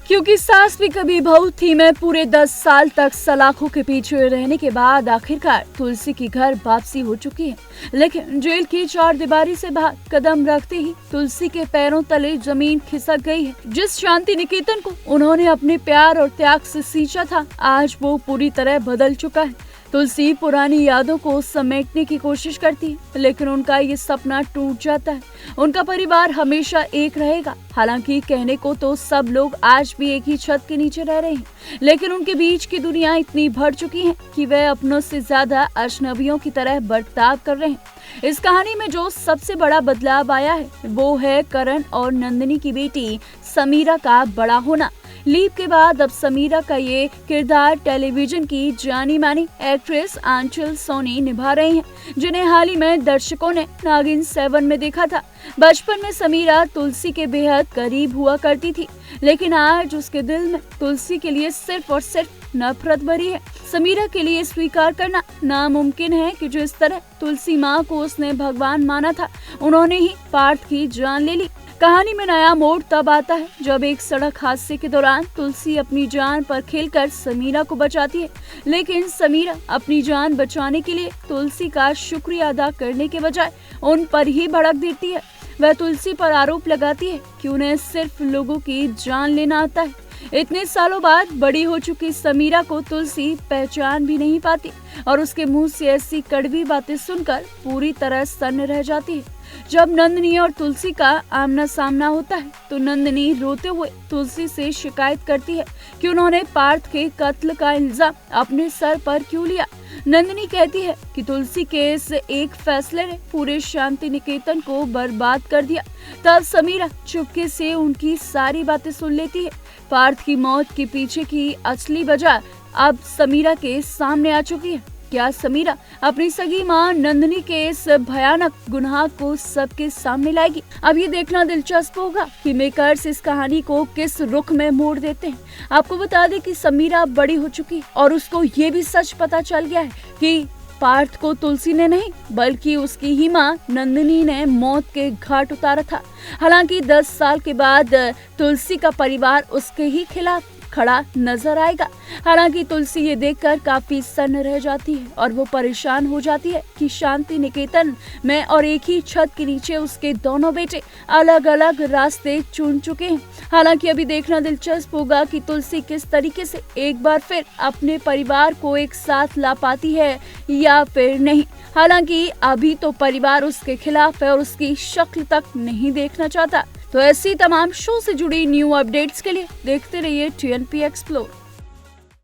क्योंकि सास भी कभी बहू थी में पूरे 10 साल तक सलाखों के पीछे रहने के बाद आखिरकार तुलसी की घर वापसी हो चुकी है। लेकिन जेल की चार दीवारी से बाहर कदम रखते ही तुलसी के पैरों तले जमीन खिसक गई है। जिस शांति निकेतन को उन्होंने अपने प्यार और त्याग से सींचा था, आज वो पूरी तरह बदल चुका है। तुलसी पुरानी यादों को समेटने की कोशिश करती है, लेकिन उनका ये सपना टूट जाता है। उनका परिवार हमेशा एक रहेगा। हालांकि कहने को तो सब लोग आज भी एक ही छत के नीचे रह रहे हैं, लेकिन उनके बीच की दुनिया इतनी बढ़ चुकी है कि वे अपनों से ज्यादा अजनबियों की तरह बर्ताव कर रहे हैं। इस कहानी में जो सबसे बड़ा बदलाव आया है, वो है करण और नंदिनी की बेटी समीरा का बड़ा होना। लीप के बाद अब समीरा का ये किरदार टेलीविजन की जानी मानी एक्ट्रेस आंचल सोनी निभा रही हैं, जिन्हें हाल ही में दर्शकों ने नागिन 7 में देखा था। बचपन में समीरा तुलसी के बेहद करीब हुआ करती थी, लेकिन आज उसके दिल में तुलसी के लिए सिर्फ और सिर्फ नफरत भरी है। समीरा के लिए स्वीकार करना नामुमकिन है कि जिस तरह तुलसी माँ को उसने भगवान माना था, उन्होंने ही पार्थ की जान ले ली। कहानी में नया मोड़ तब आता है जब एक सड़क हादसे के दौरान तुलसी अपनी जान पर खेलकर समीरा को बचाती है, लेकिन समीरा अपनी जान बचाने के लिए तुलसी का शुक्रिया अदा करने के बजाय उन पर ही भड़क देती है। वह तुलसी पर आरोप लगाती है कि उन्हें सिर्फ लोगों की जान लेना आता है। इतने सालों बाद बड़ी हो चुकी समीरा को तुलसी पहचान भी नहीं पाती और उसके मुंह से ऐसी कड़वी बातें सुनकर पूरी तरह सन्न रह जाती है। जब नंदिनी और तुलसी का आमना सामना होता है, तो नंदिनी रोते हुए तुलसी से शिकायत करती है कि उन्होंने पार्थ के कत्ल का इल्जाम अपने सर पर क्यों लिया। नंदिनी कहती है कि तुलसी के इस एक फैसले ने पूरे शांति निकेतन को बर्बाद कर दिया। तब समीरा चुपके से उनकी सारी बातें सुन लेती है। पार्थ की मौत के पीछे की असली वजह अब समीरा के सामने आ चुकी है। क्या समीरा अपनी सगी मां नंदिनी के इस भयानक गुनाह को सबके सामने लाएगी? अब ये देखना दिलचस्प होगा कि मेकर्स इस कहानी को किस रुख में मोड़ देते हैं। आपको बता दें कि समीरा बड़ी हो चुकी और उसको ये भी सच पता चल गया है कि पार्थ को तुलसी ने नहीं, बल्कि उसकी ही मां नंदिनी ने मौत के घाट उतारा था। हालांकि 10 साल के बाद तुलसी का परिवार उसके ही खिलाफ खड़ा नजर आएगा। हालांकि तुलसी ये देखकर काफी सन्न रह जाती है और वो परेशान हो जाती है कि शांति निकेतन में और एक ही छत के नीचे उसके दोनों बेटे अलग अलग रास्ते चुन चुके हैं। हालांकि अभी देखना दिलचस्प होगा कि तुलसी किस तरीके से एक बार फिर अपने परिवार को एक साथ ला पाती है या फिर नहीं। हालांकि अभी तो परिवार उसके खिलाफ है और उसकी शक्ल तक नहीं देखना चाहता। तो ऐसी तमाम शो से जुड़ी न्यू अपडेट्स के लिए देखते रहिए TNP एक्सप्लोर।